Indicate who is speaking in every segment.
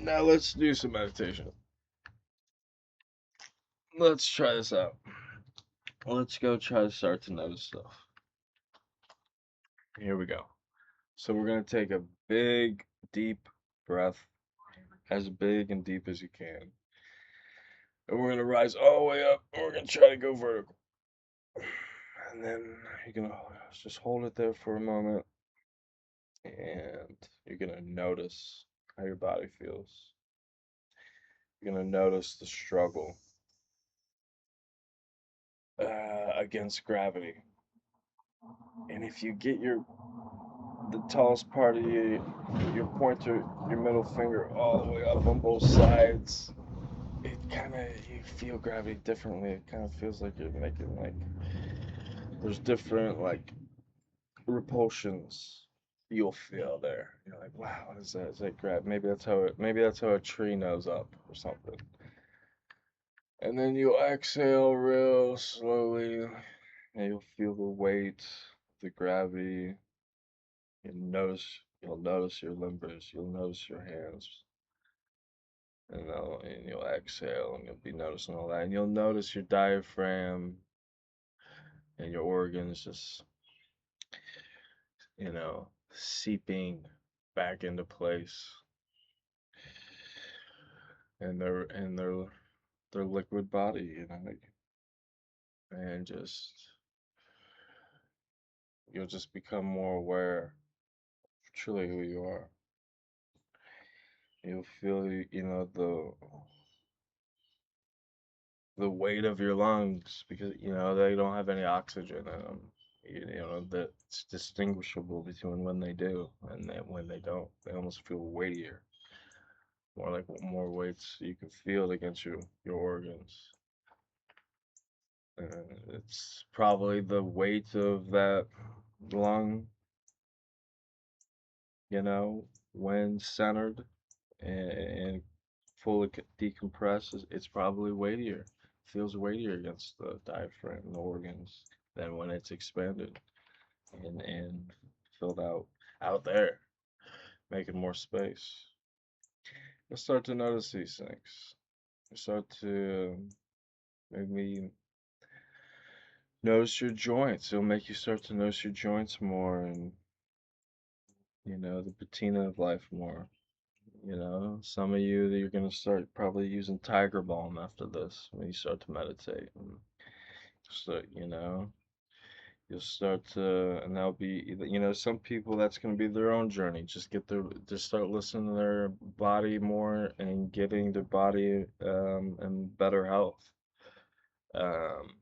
Speaker 1: Now let's do some meditation. Let's try this out. Let's go try to start to notice stuff. Here we go. So we're gonna take a big, deep breath, as big and deep as you can. And we're gonna rise all the way up, and we're gonna try to go vertical. And then you're gonna just hold it there for a moment, and you're gonna notice how your body feels. You're gonna notice the struggle against gravity. And if you get the tallest part of your pointer, your middle finger, all the way up on both sides, it kind of you feel gravity differently. It kind of feels like you're making like there's different like repulsions you'll feel there. You're like, wow, what is that? Is that gravity? Maybe that's how a tree knows up or something. And then you'll exhale real slowly, and you'll feel the weight, the gravity. You'll notice your limbers. You'll notice your hands, and you'll exhale, and you'll be noticing all that. And you'll notice your diaphragm and your organs just, seeping back into place. And their liquid body, and just you'll just become more aware of truly who you are. You'll feel, the weight of your lungs because they don't have any oxygen in them. That's distinguishable between when they do and then when they don't. They almost feel weightier, more like more weights you can feel it against your organs. It's probably the weight of that lung, when centered and fully decompressed, it's probably weightier. Feels weightier against the diaphragm and the organs than when it's expanded and filled out there, making more space. You'll start to notice these things. You start to maybe notice your joints. It'll make you start to notice your joints more and the patina of life more. Some of you that you're gonna start probably using Tiger Balm after this when you start to meditate. And so, you'll start to, and that'll be, some people that's gonna be their own journey. Just start listening to their body more and getting their body in better health. Um,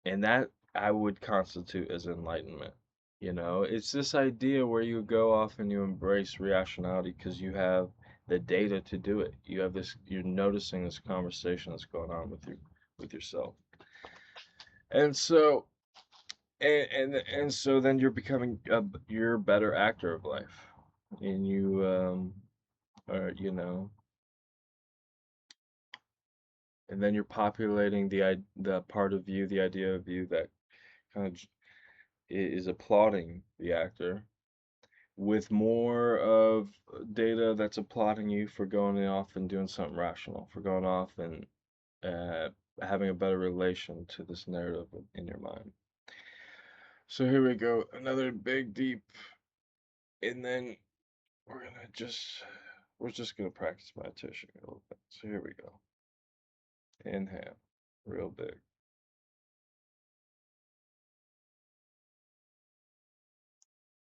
Speaker 1: and that I would constitute as enlightenment. It's this idea where you go off and you embrace rationality because you have the data to do it. You're noticing this conversation that's going on with yourself. And so and so then you're a better actor of life. And you are, and then you're populating the part of you, the idea of you that kind of is applauding the actor with more of data that's applauding you for going off and doing something rational, for going off and uh, having a better relation to this narrative in your mind. So here we go, another big deep, and then we're just gonna practice meditation a little bit. So here we go. Inhale, real big.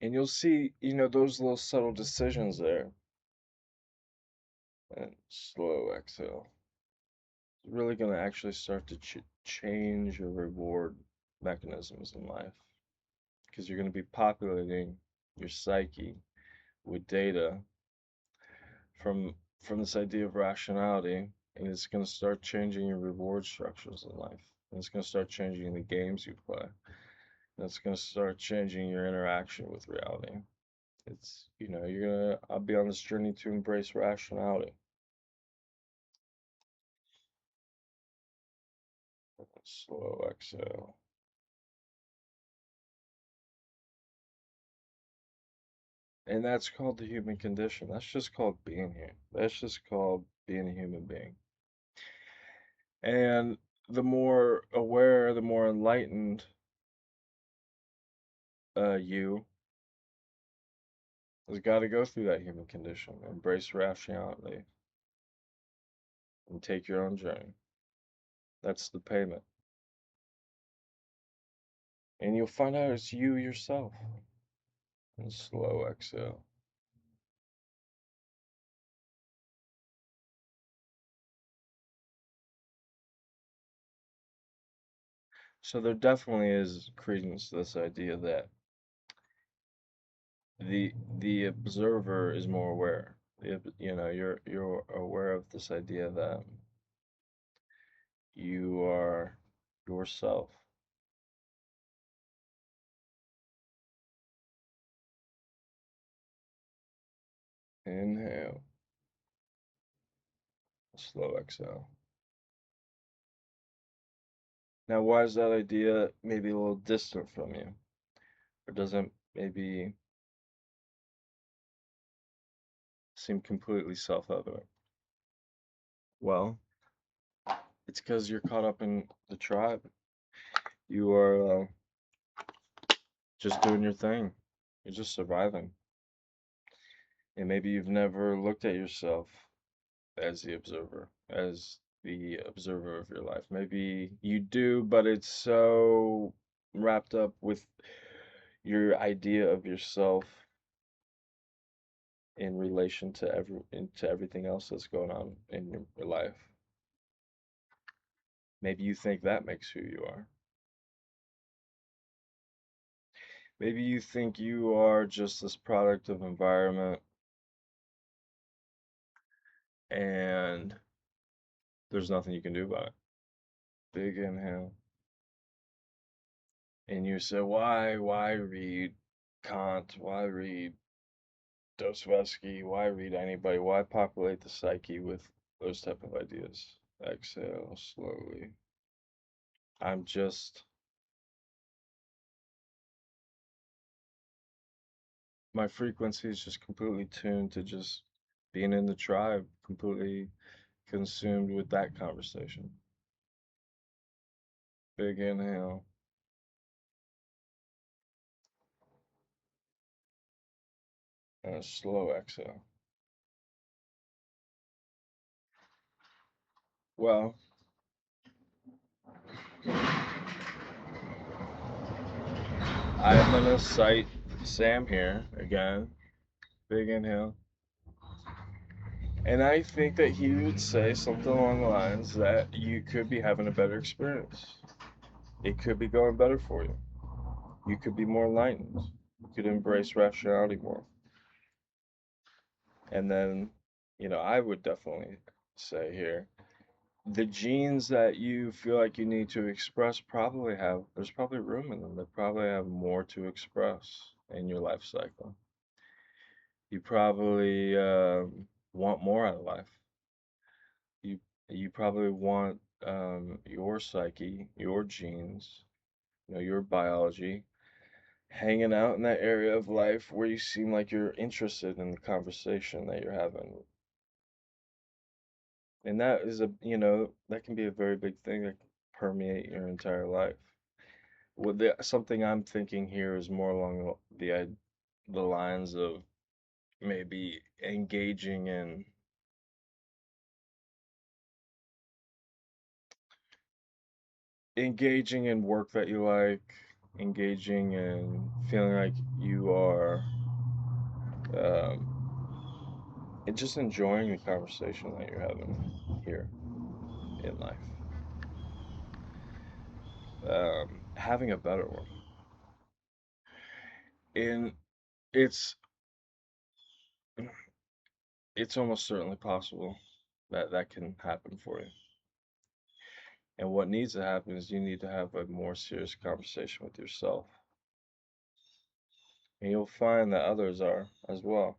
Speaker 1: And you'll see, those little subtle decisions there. And slow exhale. Really going to actually start to change your reward mechanisms in life because you're going to be populating your psyche with data from this idea of rationality, and it's going to start changing your reward structures in life, and it's going to start changing the games you play, and it's going to start changing your interaction with reality. It's I'll be on this journey to embrace rationality. Slow exhale. And that's called the human condition. That's just called being here. That's just called being a human being. And the more aware, the more enlightened you has got to go through that human condition, embrace rationality, and take your own journey. That's the payment. And you'll find out it's you yourself. And slow exhale. So there definitely is credence to this idea that the observer is more aware. You're aware of this idea that you are yourself. Inhale, slow exhale. Now, why is that idea maybe a little distant from you? Or doesn't maybe seem completely self-evident? Well, it's because you're caught up in the tribe. You are just doing your thing. You're just surviving. And maybe you've never looked at yourself as the observer of your life. Maybe you do, but it's so wrapped up with your idea of yourself in relation to everything else that's going on in your life. Maybe you think that makes who you are. Maybe you think you are just this product of environment and there's nothing you can do about it. Big inhale. And you say, why read Kant? Why read Dostoevsky? Why read anybody? Why populate the psyche with those type of ideas? Exhale slowly. I'm just, my frequency is just completely tuned to just being in the tribe, completely consumed with that conversation. Big inhale and a slow exhale. Well, I'm gonna cite Sam here again. Big inhale. And I think that he would say something along the lines that you could be having a better experience. It could be going better for you. You could be more enlightened. You could embrace rationality more. And then, I would definitely say here, the genes that you feel like you need to express there's probably room in them. They probably have more to express in your life cycle. You probably want more out of life. You you probably want your psyche, your genes, your biology, hanging out in that area of life where you seem like you're interested in the conversation that you're having. And that is that can be a very big thing that can permeate your entire life. Something I'm thinking here is more along the lines of maybe engaging in work that you like, engaging in feeling like you are um, and just enjoying the conversation that you're having here in life. Having a better one. And it's it's almost certainly possible that that can happen for you. And what needs to happen is you need to have a more serious conversation with yourself. And you'll find that others are as well.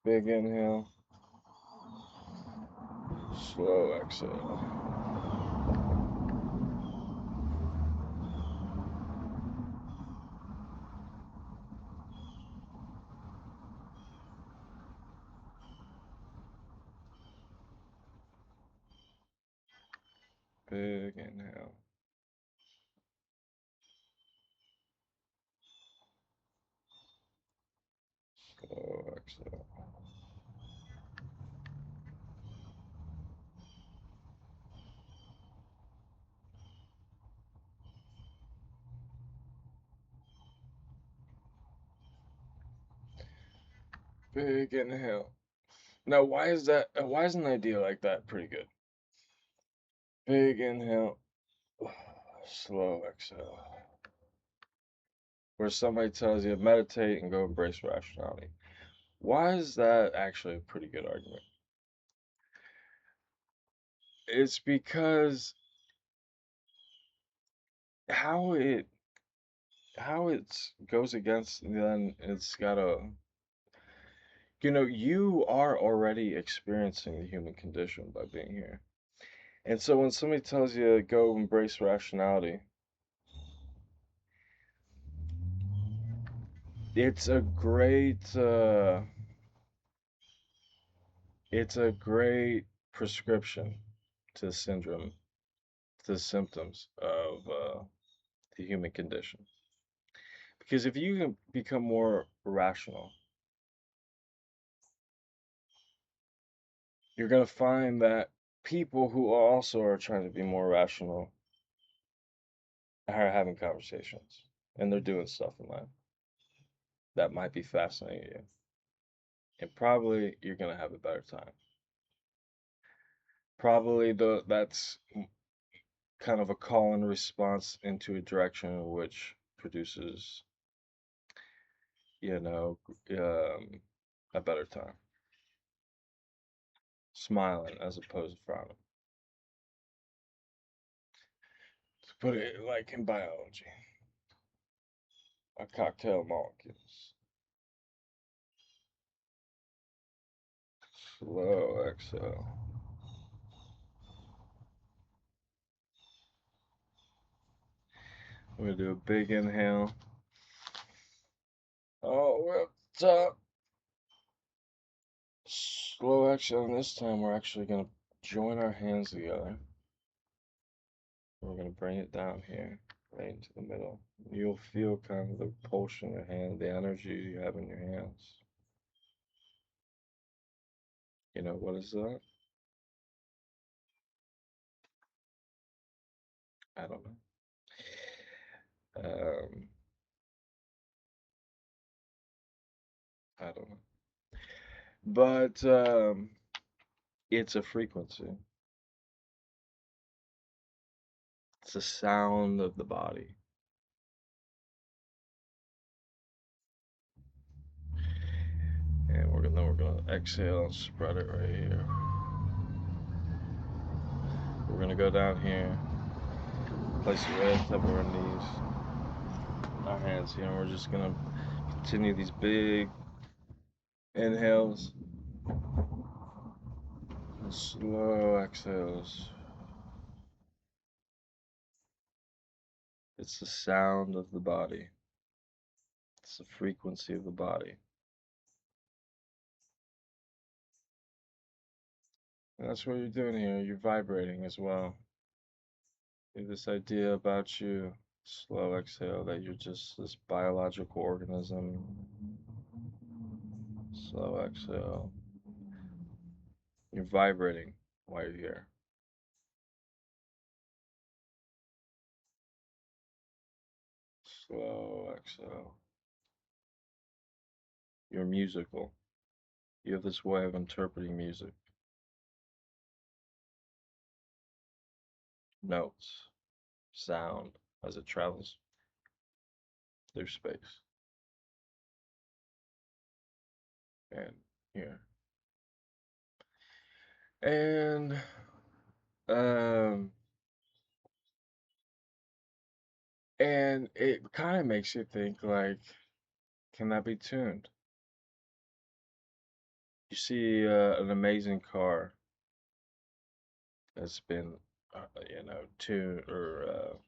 Speaker 1: Big inhale, slow exhale. Big inhale. Slow exhale. Big inhale. Now, why is that? Why is an idea like that pretty good? Big inhale. Slow exhale. Where somebody tells you meditate and go embrace rationality. Why is that actually a pretty good argument? It's because how it goes against, then it's gotta, you are already experiencing the human condition by being here. And so when somebody tells you go embrace rationality, it's a great prescription to the syndrome, to the symptoms of the human condition. Because if you can become more rational, you're going to find that people who also are trying to be more rational are having conversations and they're doing stuff in life that might be fascinating you. And probably you're going to have a better time. Probably that's kind of a call and response into a direction which produces, you know, a better time. Smiling as opposed to frowning. To put it like in biology, a cocktail molecules. Slow exhale. We're gonna do a big inhale. Oh, we're up the top. Slow exhale, and this time we're actually gonna join our hands together. We're gonna bring it down here, right into the middle. You'll feel kind of the pulse in your hand, the energy you have in your hands. What is that? I don't know. Um, I don't know. But it's a frequency. It's the sound of the body. And we're gonna exhale and spread it right here. We're gonna go down here, place it right on top of our knees, our hands here, and we're just gonna continue these big inhales and slow exhales. It's the sound of the body. It's the frequency of the body. And that's what you're doing here. You're vibrating as well. This idea about you, slow exhale, that you're just this biological organism. Slow exhale. You're vibrating while you're here. Slow exhale. You're musical. You have this way of interpreting music. Notes, sound, as it travels through space. And here. And um and it kind of makes you think like, can that be tuned? You see an amazing car that's been tuned or